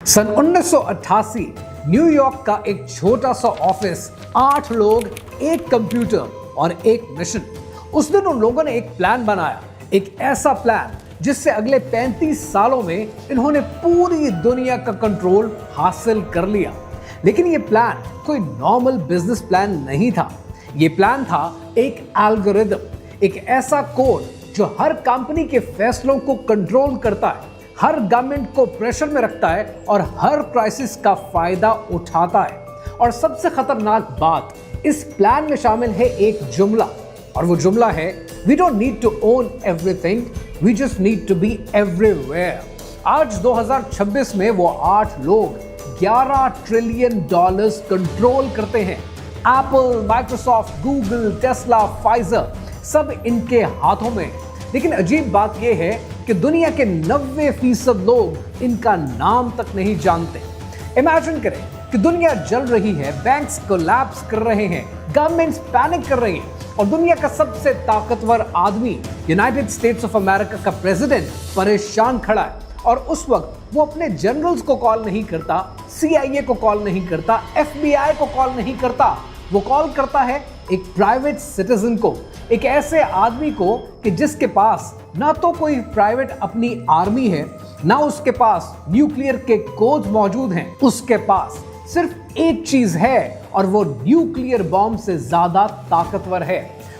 सन 1988 New York का एक छोटा सा ऑफिस, 8 लोग, एक कंप्यूटर और एक मिशन। उस दिन उन लोगों ने एक प्लान बनाया, एक ऐसा प्लान जिससे अगले 35 सालों में इन्होंने पूरी दुनिया का कंट्रोल हासिल कर लिया। लेकिन यह प्लान कोई नॉर्मल बिजनेस प्लान नहीं था। यह प्लान था एक एल्गोरिदम, एक ऐसा कोड जो हर कंपनी के फैसलों को कंट्रोल करता है, हर गवर्नमेंट को प्रेशर में रखता है और हर क्राइसिस का फायदा उठाता है। और सबसे खतरनाक बात, इस प्लान में शामिल है एक जुमला, और वो जुमला है, we don't need to own everything, we just need to be everywhere. आज 2026 में वो 8 लोग $11 ट्रिलियन कंट्रोल करते हैं। Apple, Microsoft, Google, Tesla, Pfizer, सब इनके हाथों में। लेकिन अजीब बात यह है कि दुनिया के 90% लोग इनका नाम तक नहीं जानते। इमेजिन करें कि दुनिया जल रही है, बैंक्स कोलैप्स कर रहे हैं, गवर्नमेंट्स पैनिक कर रही हैं और दुनिया का सबसे ताकतवर आदमी, यूनाइटेड स्टेट्स ऑफ अमेरिका का प्रेसिडेंट, परेशान खड़ा है। और उस वक्त वो अपने जनरल्स को कॉल नहीं करता, CIA को कॉल नहीं करता, FBI को कॉल नहीं करता, वो कॉल करता है एक प्राइवेट सिटीजन को, एक ऐसे आदमी को कि जिसके पास ना तो कोई प्राइवेट अपनी आर्मी है, ना उसके पास न्यूक्लियर के कोड मौजूद हैं। उसके पास सिर्फ एक चीज है और वो न्यूक्लियर बॉम्ब से ज्यादा ताकतवर है।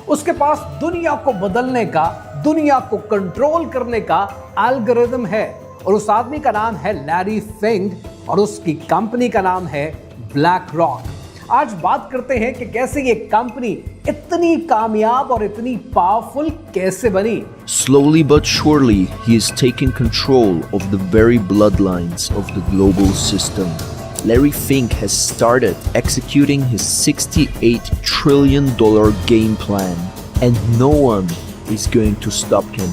उसके पास दुनिया को बदलने का, दुनिया को कंट्रोल करने का एल्गोरिदम है और उस आदमी का नाम है लैरी फिंग और उसकी कंपनी का नाम है ब्लैक रॉक। आज बात करते हैं कि कैसे ये कंपनी इतनी कामयाब और इतनी पावरफुल कैसे बनी। Slowly but surely, he is taking control of the very bloodlines of the global system. Larry Fink has started executing his $68 trillion game plan, and no one is going to stop him.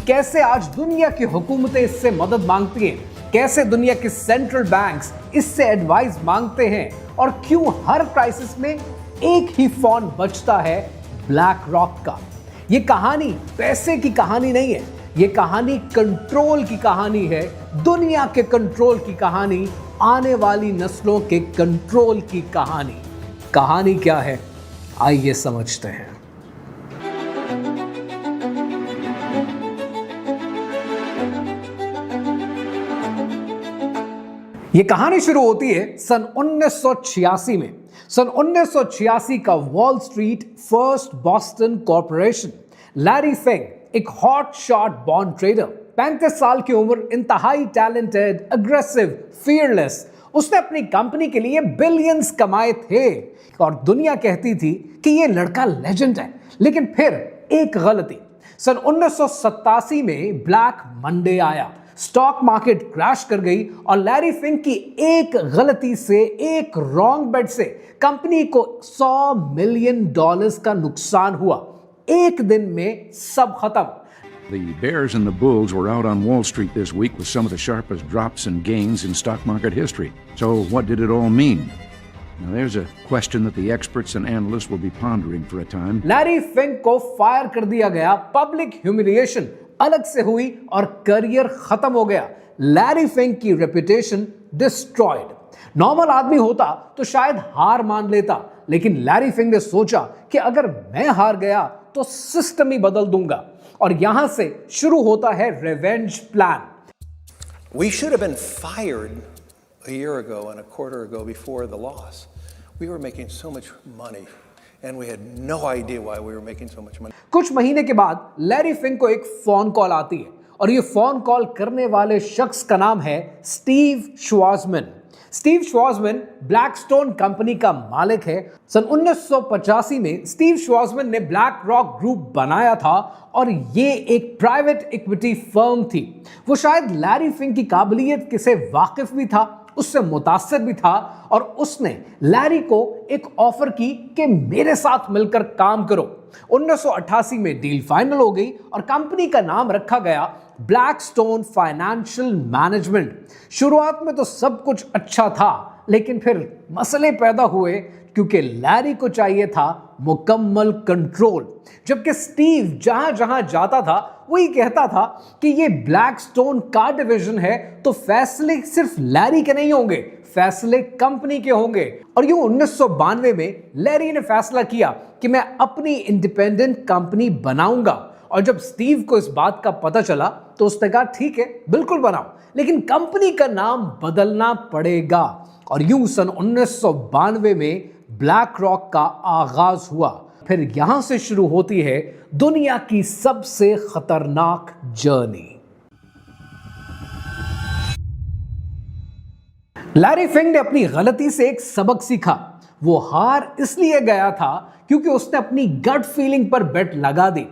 कैसे आज दुनिया की हुकूमतें इससे मदद मांगती हैं, कैसे दुनिया के सेंट्रल बैंक्स इससे एडवाइस मांगते हैं और क्यों हर क्राइसिस में एक ही फोन बचता है, ब्लैक रॉक का। ये कहानी पैसे की कहानी नहीं है, ये कहानी कंट्रोल की कहानी है, दुनिया के कंट्रोल की कहानी, आने वाली नस्लों के कंट्रोल की कहानी। कहानी क्या है, आइए समझते हैं। ये कहानी शुरू होती है सन 1986 में। सन 1986 का Wall Street first Boston corporation. Larry Fink एक हॉट शॉट बॉन्ड ट्रेडर, 35 साल की उम्र, इंतहाई टैलेंटेड, अग्रेसिव, फियरलेस। उसने अपनी कंपनी के लिए बिलियंस कमाए थे और दुनिया कहती थी कि ये लड़का लेजेंड है। लेकिन फिर एक गलती, सन 1987 में ब्लैक मंडे आया, स्टॉक मार्केट क्रैश कर गई और लैरी फिंक की एक गलती से, एक रॉन्ग बेट से कंपनी को $100 मिलियन का नुकसान हुआ। एक दिन में सब खत्म। The bears and the bulls were out on Wall Street this week with some of the sharpest drops and gains in stock market history. So what did it all mean? Now there's a question that the experts and analysts will be pondering for a time. Larry Fink को fire कर दिया गया, public humiliation अलग से हुई और career खत्म हो गया। लैरी फिंक की रेपुटेशन डिस्ट्रॉयड। नॉर्मल आदमी होता तो शायद हार मान लेता, लेकिन लैरी फिंक ने सोचा कि अगर मैं हार गया तो सिस्टम ही बदल दूंगा। और यहां से शुरू होता है revenge plan. We should have been fired a year ago and a quarter ago before the loss. We were making so much money and we had no idea why we were making so much money. कुछ महीने के बाद Larry Fink को एक phone call आती है और ये फोन कॉल करने वाले शख्स का नाम है स्टीव श्वार्ज़मैन। स्टीव श्वार्ज़मैन ब्लैकस्टोन कंपनी का मालिक है। सन 1985 में स्टीव श्वार्ज़मैन ने ब्लैक रॉक ग्रुप बनाया था और ये एक प्राइवेट इक्विटी फर्म थी। वो शायद लैरी फिंक की काबिलियत से वाकिफ भी था, उससे मुतासिर भी था और उसने लैरी को एक ऑफर की कि मेरे साथ मिलकर काम करो। 1988 में डील फाइनल हो गई और कंपनी का नाम रखा गया ब्लैकस्टोन फाइनेंशियल मैनेजमेंट। शुरुआत में तो सब कुछ अच्छा था, लेकिन फिर मसले पैदा हुए क्योंकि लैरी को चाहिए था मुकम्मल कंट्रोल। जबकि स्टीव जहां जहां जाता था वही कहता था कि ये ब्लैकस्टोन का डिवीजन है, तो फैसले सिर्फ लैरी के नहीं होंगे, फैसले कंपनी के होंगे। और यूं 1992 में लैरी ने फैसला किया कि मैं अपनी इंडिपेंडेंट कंपनी बनाऊंगा। और जब स्टीव को इस बात का पता चला तो उसने कहा ठीक है, बिल्कुल बनाओ, लेकिन कंपनी का नाम बदलना पड़ेगा। और यूं सन 1992 में ब्लैक रॉक का आगाज हुआ। फिर यहां से शुरू होती है दुनिया की सबसे खतरनाक जर्नी। लैरी फिंग ने अपनी गलती से एक सबक सीखा। वो हार इसलिए गया था क्योंकि उसने अपनी गट फीलिंग पर बेट लगा दी।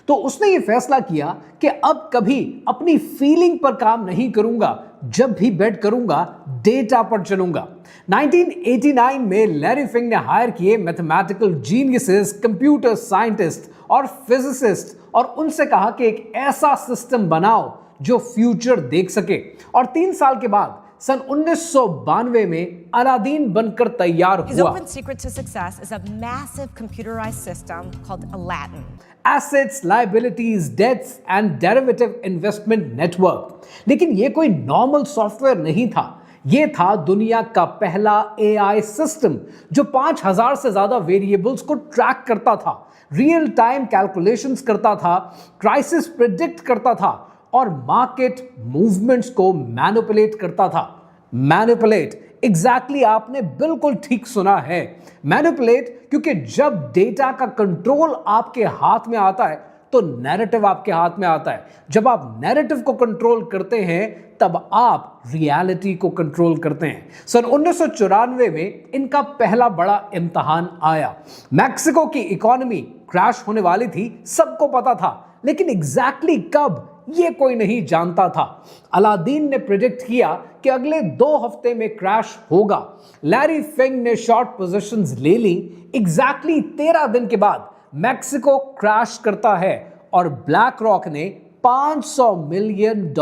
तो उसने ये फैसला किया कि अब कभी अपनी फीलिंग पर काम नहीं करूंगा, जब भी बेट करूंगा डेटा पर चलूंगा। 1989 में लैरी फिंग ने हायर किए मैथमेटिकल जीनियसेस, कंप्यूटर साइंटिस्ट और फिजिसिस्ट और उनसे कहा कि एक ऐसा सिस्टम बनाओ जो फ्यूचर देख सके। और 3 साल के बाद सन 1992 में अलादीन बनकर तैयार His हुआ। open secret to success is a massive computerized system called Aladdin. Assets, liabilities, debts and derivative investment network। लेकिन ये कोई नॉर्मल सॉफ्टवेयर नहीं था, ये था दुनिया का पहला AI सिस्टम जो 5000 से ज्यादा वेरिएबल्स को ट्रैक करता था, रियल टाइम कैलकुलेशंस करता था, क्राइसिस प्रिडिक्ट करता था और मार्केट मूवमेंट्स को मैनिपुलेट करता था। मैनिपुलेट, एग्जैक्टली आपने बिल्कुल ठीक सुना है, मैनिपुलेट, क्योंकि जब डेटा का कंट्रोल आपके हाथ में आता है तो नैरेटिव आपके हाथ में आता है। जब आप नैरेटिव को कंट्रोल करते हैं तब आप रियलिटी को कंट्रोल करते हैं। सन 1994 में इनका पहला बड़ा इम्तिहान आया। मैक्सिको की इकोनॉमी क्रैश होने वाली थी, सबको पता था, लेकिन एग्जैक्टली कब ये कोई नहीं जानता था। अलादीन ने प्रेडिक्ट किया कि अगले 2 हफ्ते में क्रैश होगा। लैरी फिंग ने शॉर्ट पोजीशंस ले ली। एग्जैक्टली 13 दिन के बाद मैक्सिको क्रैश करता है और ब्लैक रॉक ने $500 मिलियन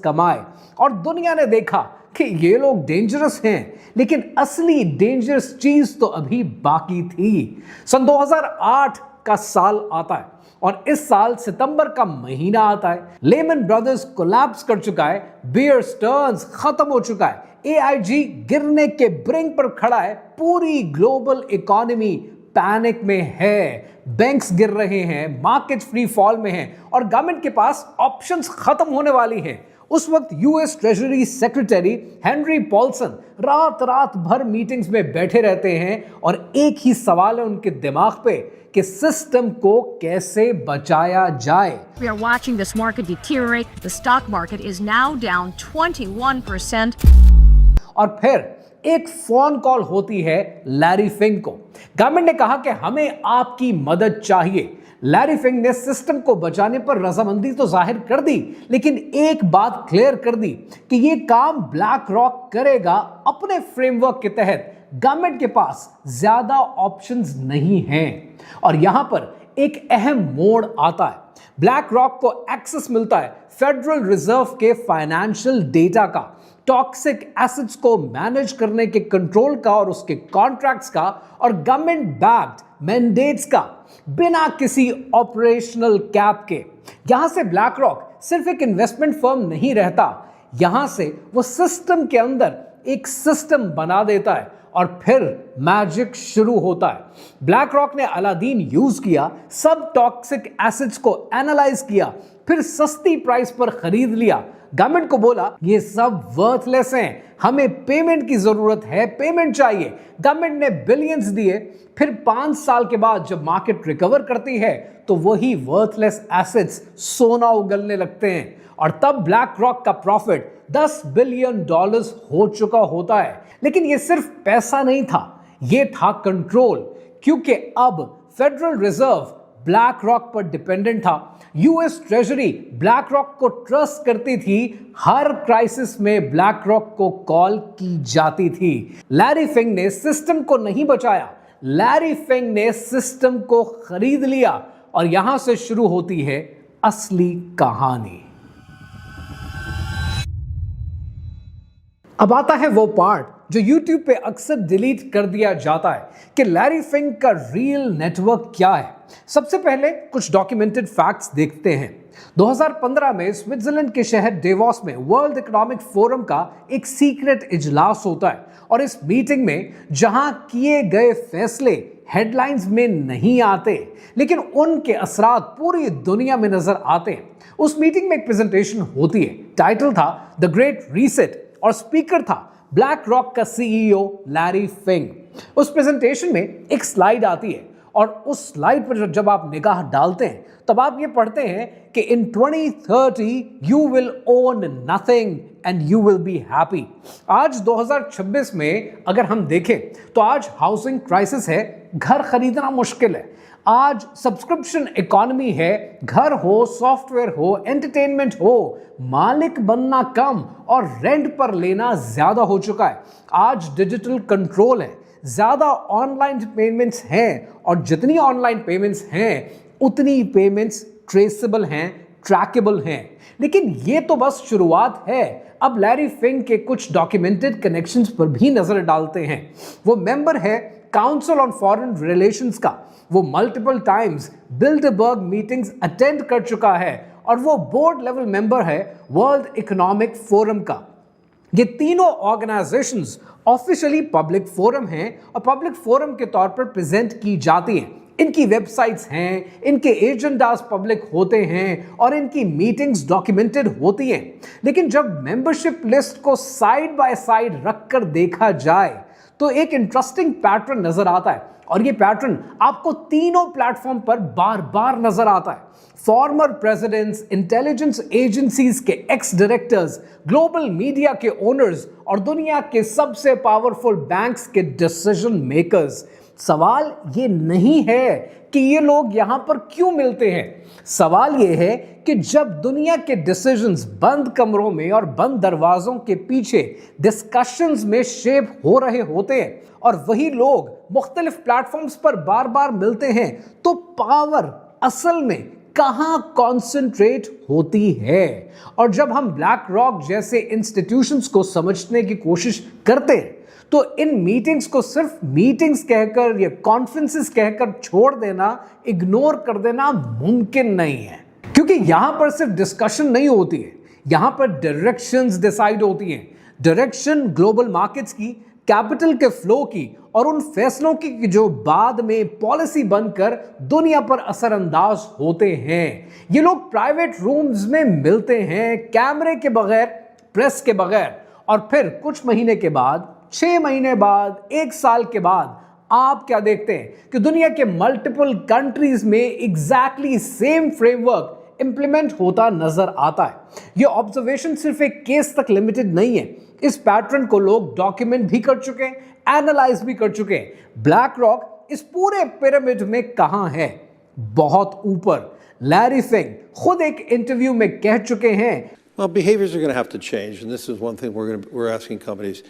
कमाए। और दुनिया ने देखा कि ये लोग डेंजरस हैं, लेकिन असली डेंजरस चीज तो अभी बाकी थी। सन 2008 का साल आता है और इस साल सितंबर का महीना आता है। लेमन ब्रदर्स कोलैप्स कर चुका है, बियर स्टर्न्स खत्म हो चुका है, AIG गिरने के ब्रिंक पर खड़ा है, पूरी ग्लोबल इकोनॉमी पैनिक में है, बैंक्स गिर रहे हैं, मार्केट फ्री फॉल में हैं और गवर्नमेंट के पास ऑप्शंस खत्म होने वाली हैं। उस वक्त US treasury secretary Henry Paulson रात भर मीटिंग्स में बैठे रहते हैं और एक ही सवाल है उनके दिमाग पे कि सिस्टम को कैसे बचाया जाए। We are watching this market deteriorate. The stock market is now down 21%. और फिर एक फोन कॉल होती है लैरी फिंग को। गवर्नमेंट ने कहा कि हमें आपकी मदद चाहिए। लैरी फिंग ने सिस्टम को बचाने पर रजामंदी तो जाहिर कर दी, लेकिन एक बात क्लियर कर दी कि ये काम ब्लैक रॉक करेगा अपने फ्रेमवर्क के तहत। गवर्नमेंट के पास ज्यादा ऑप्शंस नहीं हैं। और यहां पर एक अहम मोड़ आता है। ब्लैक रॉक को एक्सेस मिलता है फेडरल रिजर्व के फाइनेंशियल डेटा का, टॉक्सिक एसेट्स को मैनेज करने के कंट्रोल का और उसके कॉन्ट्रैक्ट्स का और गवर्नमेंट बैक्ड मैंडेट्स का, बिना किसी ऑपरेशनल कैप के। यहां से ब्लैक रॉक सिर्फ एक इन्वेस्टमेंट फर्म नहीं रहता, यहां से वो सिस्टम के अंदर एक सिस्टम बना देता है और फिर मैजिक शुरू होता है। ब्लैक रॉक ने अलादीन यूज किया, सब टॉक्सिक एसेट्स को एनालाइज किया, फिर सस्ती प्राइस पर खरीद लिया। गवर्नमेंट को बोला ये सब वर्थलेस हैं, हमें पेमेंट की जरूरत है, पेमेंट चाहिए। गवर्नमेंट ने बिलियंस दिए। फिर 5 साल के बाद जब मार्केट रिकवर करती है तो वही वर्थलेस एसेट्स सोना उगलने लगते हैं और तब ब्लैक रॉक का प्रॉफिट $10 बिलियन हो चुका होता है। लेकिन ये सिर्फ पैसा नहीं था, ये था कंट्रोल, क्योंकि अब फेडरल रिजर्व ब्लैक रॉक पर डिपेंडेंट था। यूएस ट्रेजरी ब्लैक रॉक को ट्रस्ट करती थी, हर क्राइसिस में ब्लैक रॉक को कॉल की जाती थी। लैरी फिंग ने सिस्टम को नहीं बचाया, लैरी फिंग ने सिस्टम को खरीद लिया और यहां से शुरू होती है असली कहानी। अब आता है वो पार्ट जो YouTube पे अक्सर डिलीट कर दिया जाता है कि लैरी फिंक का रियल नेटवर्क क्या है। सबसे पहले कुछ डॉक्यूमेंटेड फैक्ट्स देखते हैं। 2015 में स्विट्जरलैंड के शहर डेवोस में वर्ल्ड इकोनॉमिक फोरम का एक सीक्रेट इजलास होता है और इस मीटिंग में जहां किए गए फैसले हेडलाइंस में नहीं आते लेकिन उनके असरात पूरी दुनिया में नजर आते हैं। उस मीटिंग में एक प्रेजेंटेशन होती है, टाइटल था द ग्रेट रीसेट और स्पीकर था ब्लैक रॉक का सीईओ लैरी फिंक। उस प्रेजेंटेशन में एक स्लाइड आती है और उस स्लाइड पर जब आप निगाह डालते हैं तब आप ये पढ़ते हैं कि इन 2030 you will own nothing and you will be happy. आज 2026 में अगर हम देखें तो आज हाउसिंग क्राइसिस है, घर खरीदना मुश्किल है। आज सब्सक्रिप्शन इकोनॉमी है, घर हो, सॉफ्टवेयर हो, एंटरटेनमेंट हो, मालिक बनना कम और रेंट पर लेना ज्यादा हो चुका है। आज डिजिटल कंट्रोल है, ज्यादा ऑनलाइन पेमेंट्स हैं और जितनी ऑनलाइन पेमेंट्स हैं उतनी पेमेंट्स ट्रेसेबल हैं, ट्रैकेबल हैं। लेकिन ये तो बस शुरुआत है। अब लैरी फिंक के कुछ डॉक्यूमेंटेड कनेक्शंस पर भी नजर डालते हैं। वो मेंबर है काउंसिल ऑन फॉरेन रिलेशंस का, वो multiple times Bilderberg meetings attend कर चुका है और वो बोर्ड लेवल मेंबर है वर्ल्ड इकोनॉमिक फोरम का। ये तीनों ऑर्गेनाइजेशंस ऑफिशियली पब्लिक फोरम हैं और पब्लिक फोरम के तौर पर प्रेजेंट की जाती हैं। इनकी वेबसाइट्स हैं, इनके एजेंडास पब्लिक होते हैं और इनकी मीटिंग्स डॉक्यूमेंटेड होती हैं। लेकिन जब मेंबरशिप लिस्ट को साइड बाय साइड रखकर देखा जाए तो एक इंटरेस्टिंग पैटर्न नजर आता है और ये पैटर्न आपको तीनों प्लेटफॉर्म पर बार बार नजर आता है। फॉर्मर प्रेसिडेंट्स, इंटेलिजेंस एजेंसीज के एक्स डायरेक्टर्स, ग्लोबल मीडिया के ओनर्स और दुनिया के सबसे पावरफुल बैंक्स के डिसीजन मेकर्स। सवाल ये नहीं है कि ये लोग यहां पर क्यों मिलते हैं, सवाल ये है कि जब दुनिया के डिसीजंस बंद कमरों में और बंद दरवाजों के पीछे डिस्कशंस में शेप हो रहे होते हैं और वही लोग मुख्तलिफ प्लेटफॉर्म्स पर बार बार मिलते हैं तो पावर असल में कहां कॉन्सेंट्रेट होती है। और जब हम ब्लैक रॉक जैसे इंस्टीट्यूशंस को समझने की कोशिश करते हैं तो इन मीटिंग्स को सिर्फ मीटिंग्स कहकर या कॉन्फ्रेंसेस कहकर छोड़ देना, इग्नोर कर देना मुमकिन नहीं है। क्योंकि यहां पर सिर्फ डिस्कशन नहीं होती है, यहां पर डायरेक्शंस डिसाइड होती हैं। डायरेक्शन ग्लोबल मार्केट्स की, कैपिटल के फ्लो की और उन फैसलों की जो बाद में पॉलिसी बनकर दुनिया पर असरअंदाज होते हैं। ये लोग प्राइवेट रूम्स में मिलते हैं, कैमरे के बगैर, प्रेस के बगैर, और फिर कुछ महीने के बाद, 6 महीने बाद, 1 साल के बाद आप क्या देखते हैं कि दुनिया के मल्टीपल कंट्रीज में एग्जैक्टली सेम फ्रेमवर्क इंप्लीमेंट होता नजर आता है। ये ऑब्जर्वेशन सिर्फ एक केस तक लिमिटेड नहीं है, इस पैटर्न को लोग डॉक्यूमेंट भी कर चुके हैं, एनालाइज भी कर चुके हैं। ब्लैक रॉक इस पूरे पिरामिड में कहां है? बहुत ऊपर। लैरी फिंक खुद एक इंटरव्यू में कह चुके हैं, Well, behaviors are going to have to change, and this is one thing we're asking companies.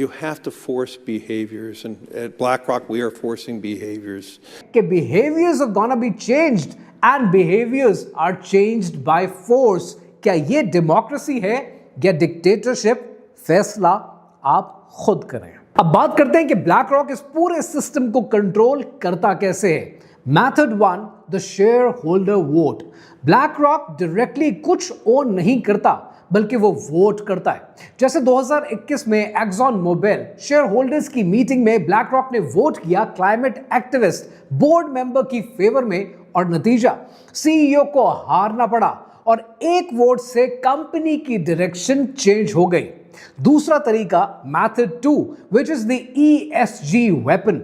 You have to force behaviors, and at BlackRock we are forcing behaviors. कि behaviors are gonna be changed and behaviors are changed by force। क्या ये democracy है या dictatorship? फैसला आप खुद करें। अब बात करते हैं कि ब्लैक रॉक इस पूरे सिस्टम को कंट्रोल करता कैसे है। Method 1, the share holder vote. Black rock directly कुछ ओन नहीं करता बल्कि वो वोट करता है। जैसे 2021 में एक्सॉन मोबिल शेयर होल्डर्स की मीटिंग में ब्लैक रॉक ने वोट किया क्लाइमेट एक्टिविस्ट बोर्ड मेंबर की फेवर में और नतीजा सीईओ को हारना पड़ा और एक वोट से कंपनी की डायरेक्शन चेंज हो गई। दूसरा तरीका method 2 which is the ESG weapon.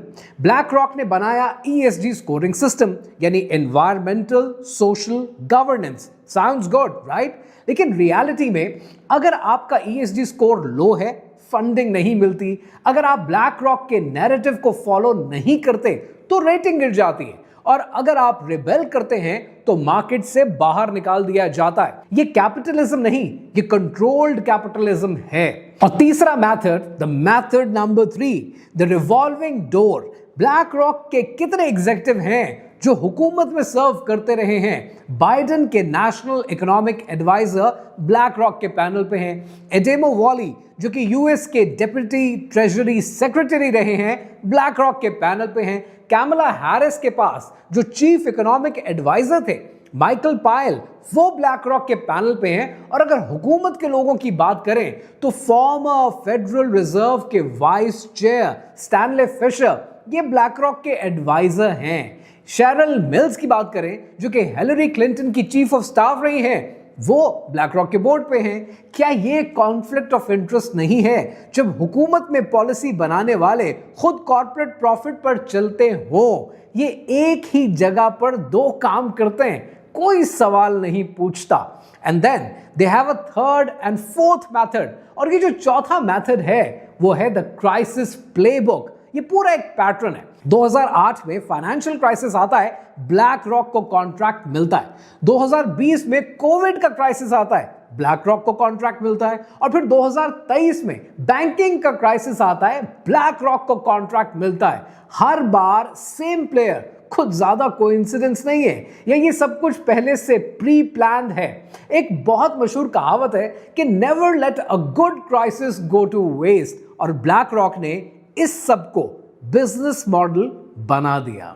Black rock ने बनाया ESG स्कोरिंग सिस्टम यानी environmental social governance. Sounds good right? लेकिन रियलिटी में अगर आपका ESG स्कोर लो है, फंडिंग नहीं मिलती, अगर आप ब्लैक रॉक के नैरेटिव को फॉलो नहीं करते तो रेटिंग गिर जाती है और अगर आप रिबेल करते हैं तो मार्केट से बाहर निकाल दिया जाता है। ये कैपिटलिज्म नहीं, ये कंट्रोल्ड कैपिटलिज्म है। और तीसरा method, the method number 3, the revolving door. Black rock के कितने एग्जीक्यूटिव हैं जो हुकूमत में सर्व करते रहे हैं, बाइडेन के national economic adviser BlackRock के पैनल पे हैं, एडेमो वॉली जो कि यूएस के डिप्टी ट्रेजरी सेक्रेटरी रहे हैं, ब्लैक रॉक के पैनल पे हैं, कैमला हैरिस के पास जो चीफ इकोनॉमिक एडवाइजर थे माइकल पायल, वो ब्लैक रॉक के पैनल पे हैं। और अगर हुकूमत के लोगों की बात करें तो फॉर्मर फेडरल रिजर्व के वाइस चेयर स्टैनले फिशर, ये ब्लैक रॉक के एडवाइजर हैं। शेरिल मिल्स की बात करें जो कि हिलरी क्लिंटन की चीफ ऑफ स्टाफ रही हैं, वो ब्लैक रॉक के बोर्ड पे हैं। क्या ये कॉन्फ्लिक्ट ऑफ इंटरेस्ट नहीं है जब हुकूमत में पॉलिसी बनाने वाले खुद कॉर्पोरेट प्रॉफिट पर चलते हो? ये एक ही जगह पर दो काम करते हैं, कोई सवाल नहीं पूछता। And then they have a third and fourth method, और ये जो चौथा मेथड है वो है द क्राइसिस प्लेबुक। ये पूरा एक पैटर्न है। 2008 में फाइनेंशियल क्राइसिस आता है, ब्लैक रॉक को कॉन्ट्रैक्ट मिलता है। 2020 में कोविड का क्राइसिस आता है, ब्लैक रॉक को कॉन्ट्रैक्ट मिलता है। और फिर 2023 में बैंकिंग का क्राइसिस आता है, ब्लैक रॉक को कॉन्ट्रैक्ट मिलता है। हर बार सेम प्लेयर, खुद ज्यादा कोइंसिडेंस नहीं है, ये सब कुछ पहले से प्री प्लान्ड है। एक बहुत मशहूर कहावत है कि never let a good crisis go to waste, और ब्लैक रॉक ने इस सब को बिजनेस मॉडल बना दिया।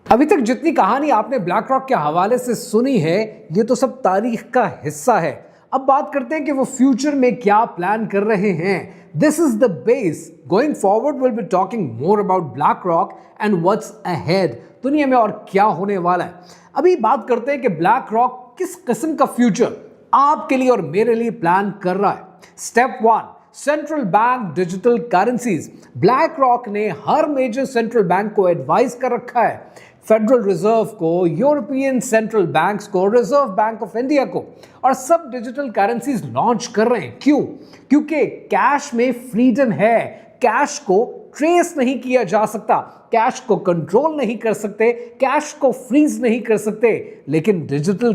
अभी तक जितनी कहानी आपने ब्लैक रॉक के हवाले से सुनी है, ये तो सब तारीख का हिस्सा है। अब बात करते हैं कि वो फ्यूचर में क्या प्लान कर रहे हैं। This is the base. Going forward will be talking more about black rock and what's ahead, दुनिया में और क्या होने वाला है। अभी बात करते हैं कि ब्लैक रॉक किस किस्म का फ्यूचर आपके लिए और मेरे लिए प्लान कर रहा है। Step 1, central bank digital currencies. Black rock ने हर मेजर सेंट्रल बैंक को एडवाइस कर रखा है, फेडरल रिजर्व को, यूरोपियन सेंट्रल बैंक्स को, रिजर्व बैंक ऑफ इंडिया को, और सब डिजिटल करेंसीज लॉन्च कर रहे हैं। क्यों? क्योंकि कैश में फ्रीडम है, कैश को ट्रेस नहीं किया जा सकता, कैश को कंट्रोल नहीं कर सकते, कैश को फ्रीज नहीं कर सकते। लेकिन डिजिटल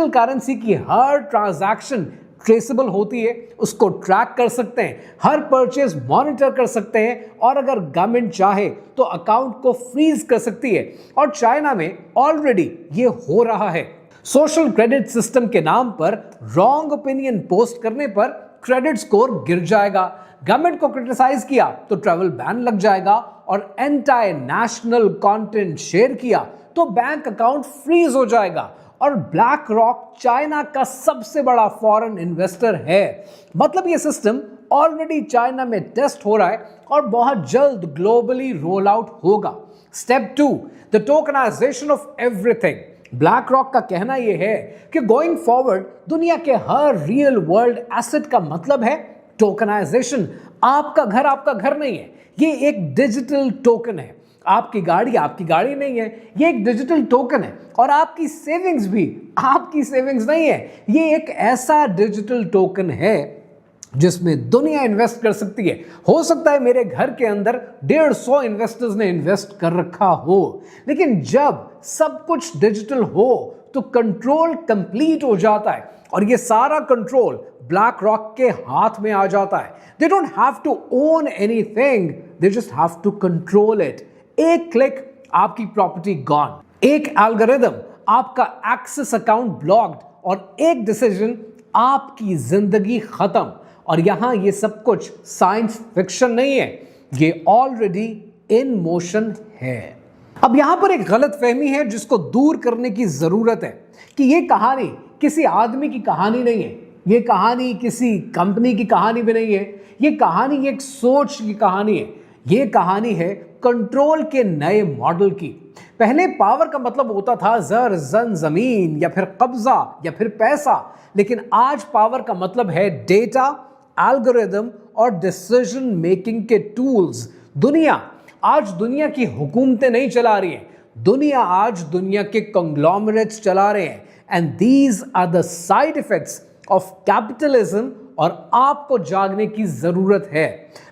करेंसी की हर ट्रांजैक्शन ट्रेसेबल होती है, उसको ट्रैक कर सकते हैं, हर परचेज मॉनिटर कर सकते हैं, और अगर गवर्नमेंट चाहे तो अकाउंट को फ्रीज कर सकती है। और चाइना में ऑलरेडी ये हो रहा है। सोशल क्रेडिट सिस्टम के नाम पर रॉन्ग ओपिनियन पोस्ट करने पर क्रेडिट स्कोर गिर जाएगा, गवर्नमेंट को क्रिटिसाइज किया तो ट्रैवल बैन लग जाएगा, और एंटी नेशनल कंटेंट शेयर किया तो बैंक अकाउंट फ्रीज हो जाएगा। और ब्लैक रॉक चाइना का सबसे बड़ा फॉरेन इन्वेस्टर है, मतलब ये सिस्टम ऑलरेडी चाइना में टेस्ट हो रहा है और बहुत जल्द ग्लोबली रोल आउट होगा। Step 2, the tokenization of everything. BlackRock का कहना यह है कि गोइंग फॉरवर्ड दुनिया के हर रियल वर्ल्ड एसेट का मतलब है टोकनाइजेशन। आपका घर नहीं है, ये एक डिजिटल टोकन है। आपकी गाड़ी नहीं है, ये एक डिजिटल टोकन है। और आपकी सेविंग्स भी आपकी सेविंग्स नहीं है, ये एक ऐसा डिजिटल टोकन है जिसमें दुनिया इन्वेस्ट कर सकती है। हो सकता है मेरे घर के अंदर 150 इन्वेस्टर्स ने इन्वेस्ट कर रखा हो, लेकिन जब सब कुछ डिजिटल हो तो कंट्रोल कंप्लीट हो जाता है, और ये सारा कंट्रोल ब्लैक रॉक के हाथ में आ जाता है। They don't have to own anything, they just have to control it. एक क्लिक आपकी प्रॉपर्टी गॉन, एक एल्गोरिथम आपका एक्सेस अकाउंट ब्लॉक्ड, और एक डिसीजन आपकी जिंदगी खत्म। और यहां ये सब कुछ साइंस फिक्शन नहीं है, ये ऑलरेडी इन मोशन है। अब यहां पर एक गलतफहमी है जिसको दूर करने की जरूरत है कि ये कहानी किसी आदमी की कहानी नहीं है, ये कहानी किसी कंपनी की कहानी भी नहीं है, ये कहानी एक सोच की कहानी है। ये कहानी है कंट्रोल के नए मॉडल की। पहले पावर का मतलब होता था जर जन जमीन, या फिर कब्जा, या फिर पैसा, लेकिन आज पावर का मतलब है डेटा, एल्गोरिथम और डिसीजन मेकिंग के टूल्स। दुनिया आज दुनिया की हुकूमतें नहीं चला रही है, दुनिया आज दुनिया के कंग्लोमरेट्स चला रहे हैं। And these are the side effects of capitalism, और आपको जागने की जरूरत है।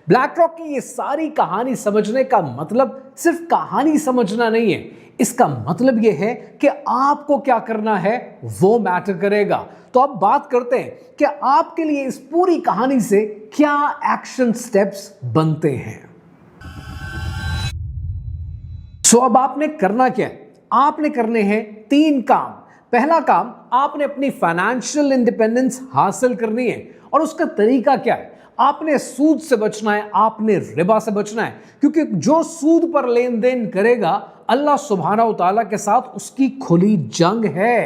ब्लैक रॉक की ये सारी कहानी समझने का मतलब सिर्फ कहानी समझना नहीं है, इसका मतलब यह है कि आपको क्या करना है वो मैटर करेगा। तो अब बात करते हैं कि आपके लिए इस पूरी कहानी से क्या एक्शन स्टेप्स बनते हैं। सो अब आपने करना क्या है? आपने करने हैं 3 काम। पहला काम, आपने अपनी फाइनेंशियल इंडिपेंडेंस हासिल करनी है। और उसका तरीका क्या है? आपने सूद से बचना है, आपने रिबा से बचना है, क्योंकि जो सूद पर लेन देन करेगा अल्लाह सुब्हानहू तआला के साथ उसकी खुली जंग है।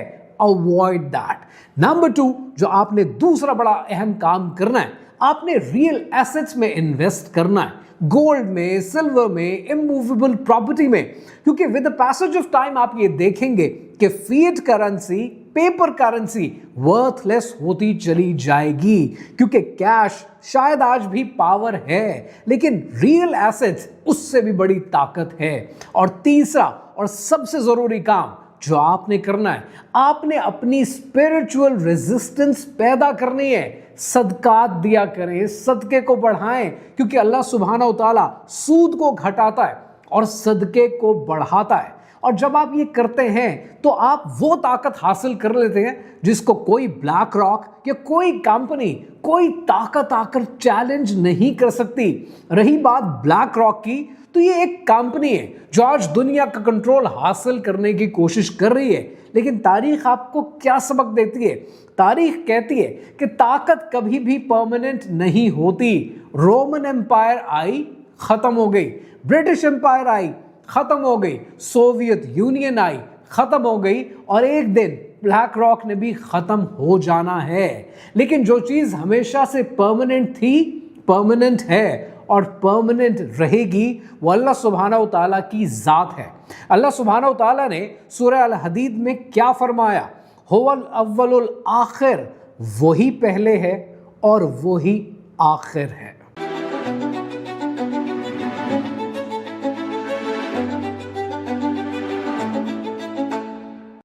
Avoid that. नंबर 2, जो आपने दूसरा बड़ा अहम काम करना है, आपने रियल एसेट्स में इन्वेस्ट करना है, गोल्ड में, सिल्वर में, इमूवेबल प्रॉपर्टी में, क्योंकि with the passage of time आप ये देखेंगे कि fiat currency, paper currency worthless होती चली जाएगी, क्योंकि कैश शायद आज भी पावर है, लेकिन रियल एसेट्स उससे भी बड़ी ताकत है। और तीसरा और सबसे जरूरी काम जो आपने करना है, आपने अपनी स्पिरिचुअल रेजिस्टेंस पैदा करनी है। सदकात दिया करें, सदके को बढ़ाएं, क्योंकि अल्लाह सुब्हानहू तआला सूद को घटाता है और सदके को बढ़ाता है। और जब आप ये करते हैं तो आप वो ताकत हासिल कर लेते हैं जिसको कोई ब्लैक रॉक या कोई कंपनी, कोई ताकत आकर चैलेंज नहीं कर सकती। रही बात ब्लैक रॉक की, तो ये एक कंपनी है जो आज दुनिया का कंट्रोल हासिल करने की कोशिश कर रही है। लेकिन तारीख आपको क्या सबक देती है? तारीख कहती है कि ताकत कभी भी परमानेंट नहीं होती। रोमन एम्पायर आई, खत्म हो गई। ब्रिटिश एम्पायर आई, खत्म हो गई। सोवियत यूनियन आई, खत्म हो गई। और एक दिन ब्लैक रॉक ने भी खत्म हो जाना है। लेकिन जो चीज हमेशा से परमानेंट थी, परमानेंट है और परमानेंट रहेगी, वो अल्लाह सुब्हानहू तआला की जात है। अल्लाह सुब्हानहू तआला ने सूरह अल हदीद में क्या फरमाया? हुवल अव्वलुल आखिर, वही पहले है और वही आखिर है।